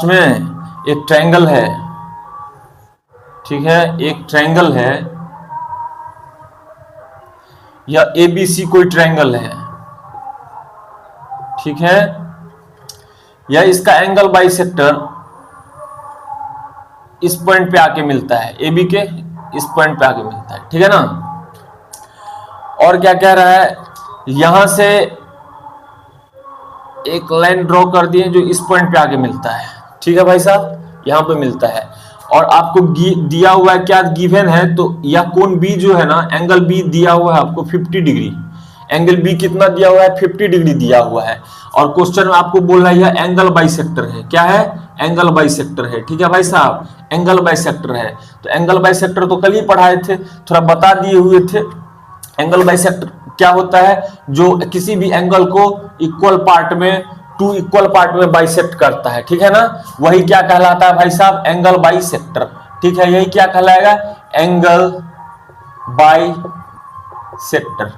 Last में एक triangle है, ठीक है, एक ट्रायंगल है या एबीसी कोई ट्रायंगल है, ठीक है, या इसका एंगल बाइसेक्टर इस पॉइंट पे आके मिलता है, एबी के इस पॉइंट पे आके मिलता है, ठीक है ना। और क्या कह रहा है, यहां से एक लाइन ड्रॉ कर दिए जो इस पॉइंट पे आके मिलता है, ठीक है भाई साहब, यहां पे मिलता है। और आपको दिया हुआ है क्या, गिवन है, तो यह कोण बी जो है ना, एंगल बी दिया हुआ है आपको 50 डिग्री, एंगल बी कितना दिया हुआ है, 50 डिग्री दिया हुआ है। और क्वेश्चन में आपको बोल रहा है यह एंगल बाइसेक्टर है, क्या है, एंगल बाइसेक्टर है, ठीक है भाई साहब, एंगल बाइसेक्टर है। तो एंगल बाइसेक्टर तो कल ही पढ़ाए थे, थोड़ा बता दिए हुए थे। एंगल बाइसेक्टर क्या होता है, जो किसी भी एंगल को इक्वल पार्ट में, टू इक्वल पार्ट में बाइसेक्ट करता है, ठीक है ना, वही क्या कहलाता है भाई साहब, एंगल बाइसेक्टर, ठीक है, यही क्या कहलाएगा, एंगल बाइसेक्टर।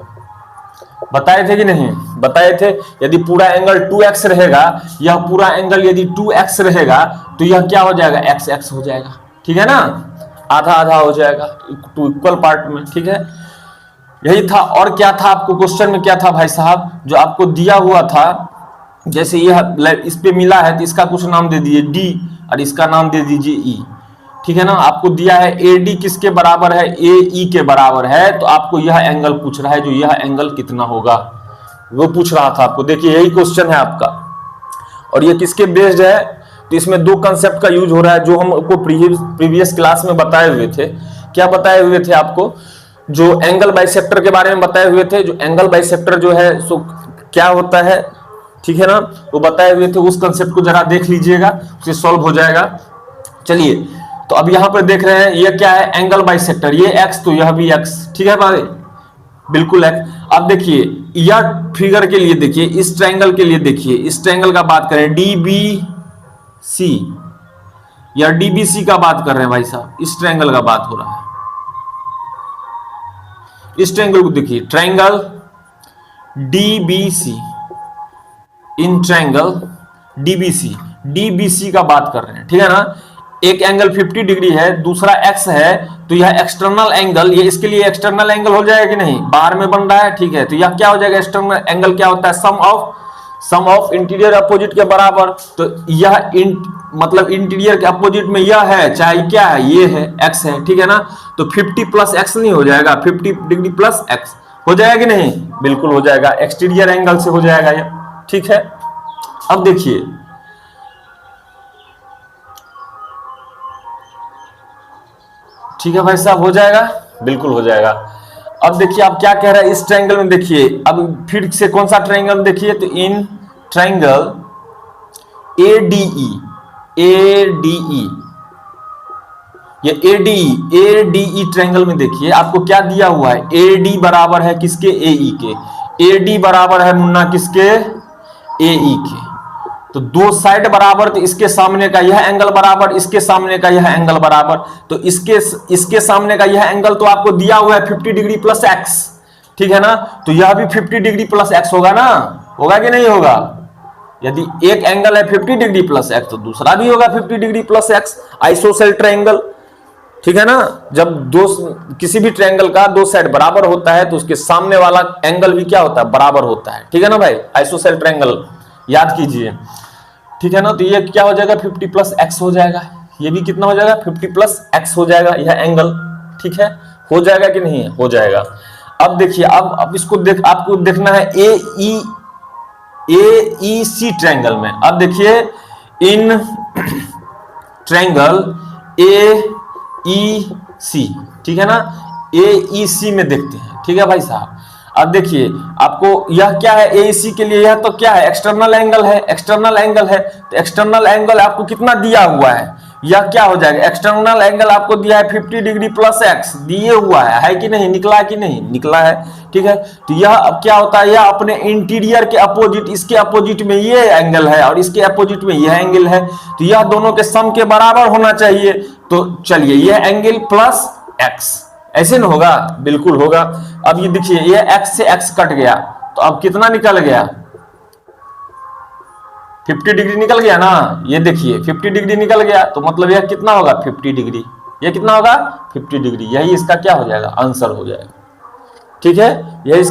बताए थे कि नहीं, बताए थे। यदि पूरा एंगल 2x रहेगा, यह पूरा एंगल यदि 2x रहेगा तो यह क्या हो जाएगा, x x हो जाएगा, ठीक है ना, आधा आधा हो जाएगा टू इक्वल पार्ट में, ठीक है, यही था। और क्या था आपको क्वेश्चन में, क्या था भाई साहब, जो आपको दिया हुआ था, जैसे यह इस पे मिला है तो इसका कुछ नाम दे दीजिए d और इसका नाम दे दीजिए e, ठीक है ना। आपको दिया है AD किसके बराबर है, AE के बराबर है, तो आपको यह एंगल पूछ रहा है, जो यह एंगल कितना होगा वो पूछ रहा था आपको। देखिए यही क्वेश्चन है आपका, और ये किसके बेस्ड है, तो इसमें दो कंसेप्ट का यूज हो रहा है जो हमको प्रीवियस क्लास में बताए हुए थे। क्या बताए हुए थे आपको, जो एंगल बाइसेक्टर के बारे में बताए हुए थे, जो एंगल बाइसेक्टर जो है सो क्या होता है, ठीक है ना, वो बताए हुए थे। उस कंसेप्ट को जरा देख लीजिएगा, उससे सॉल्व हो जाएगा। चलिए, तो अब यहां पर देख रहे हैं ये क्या है, एंगल बाइसेक्टर, ये x तो यह भी x, ठीक है भाई, बिल्कुल x। अब देखिए यह फिगर के लिए देखिए, इस ट्रायंगल के लिए देखिए, इस ट्रायंगल का बात करें DBC या DBC का बात कर रहे हैं भाई साहब, इस ट्रायंगल का बात हो रहा है। इस ट्रायंगल को देखिए, triangle DBC, in triangle DBC का बात कर रहे हैं, ठीक है ना। एक एंगल 50 डिग्री है, दूसरा x है, तो यह एक्सटर्नल एंगल, ये इसके लिए एक्सटर्नल एंगल हो जाएगा कि नहीं, बाहर में बन रहा है, ठीक है, तो यह क्या हो जाएगा, एक्सटर्नल एंगल क्या होता है, सम ऑफ इंटीरियर अपोजिट के बराबर। तो यह मतलब इंटीरियर के अपोजिट में यह है, चाहे क्या है, ये है, x है, ठीक है ना। तो 50 प्लस x नहीं हो जाएगा, 50 डिग्री प्लस x हो जाएगा कि नहीं, बिल्कुल हो जाएगा, एक्सटीरियर एंगल से हो जाएगा ये, ठीक है। अब देखिए, ठीक है भाई साहब, हो जाएगा, बिल्कुल हो जाएगा। अब देखिए आप क्या कह रहा है, इस ट्रायंगल में देखिए, अब फिर से कौन सा ट्रायंगल देखिए, तो इन ट्रायंगल ADE, ये ADE ट्रायंगल में देखिए आपको क्या दिया हुआ है, AD बराबर है किसके, AE के, AD बराबर है मुन्ना किसके, AE के। तो दो साइड बराबर, तो इसके सामने का यह एंगल बराबर, इसके सामने का यह एंगल बराबर, तो इसके सामने का यह एंगल तो आपको दिया हुआ है 50 डिग्री प्लस x, ठीक है ना। तो यह भी 50 डिग्री प्लस x होगा ना, होगा कि नहीं होगा। यदि एक एंगल है 50 डिग्री प्लस x तो दूसरा भी होगा 50 degree plus x, ISOCELL triangle, ठीक है ना। जब दो किसी भी ट्रायंगल का दो साइड बराबर होता है तो उसके सामने वाला एंगल भी क्या होता है, बराबर होता है, ठीक है ना भाई, आइसोसेल ट्रायंगल याद कीजिए, ठीक है ना। तो ये क्या हो जाएगा, 50 प्लस x हो जाएगा, ये भी कितना हो जाएगा, 50 प्लस x हो जाएगा यह एंगल, ठीक है, हो जाएगा कि नहीं, हो जाएगा। अब देखिए, अब इसको आपको देखना है AEC ट्रायंगल में। अब देखिए इन ट्रायंगल AEC, ठीक है ना, AEC में देखते हैं, ठीक है भाई साहब। अब देखिए आपको यह क्या है, AEC के लिए यह तो क्या है, एक्सटर्नल एंगल है, एक्सटर्नल एंगल है, तो एक्सटर्नल एंगल आपको कितना दिया हुआ है, यह क्या हो जाएगा, एक्सटर्नल एंगल आपको दिया है 50 डिग्री प्लस x दिए हुआ है कि नहीं, निकला है कि नहीं, निकला है, ठीक है। तो यह अब क्या होता है, यह अपने इंटीरियर के अपोजिट, इसके अपोजिट में ये एंगल है और इसके अपोजिट में यह एंगल है, तो यह दोनों के सम के बराबर होना चाहिए। तो चलिए यह एंगल प्लस x, ऐसे ना होगा, बिल्कुल होगा। अब ये देखिए, ये x से x कट गया, तो अब कितना निकल गया, 50 डिग्री निकल गया ना, ये देखिए 50 डिग्री निकल गया, तो मतलब यह कितना होगा 50 डिग्री, यह कितना होगा 50 डिग्री, यही इसका क्या हो जाएगा आंसर हो जाएगा। ठीक है, यही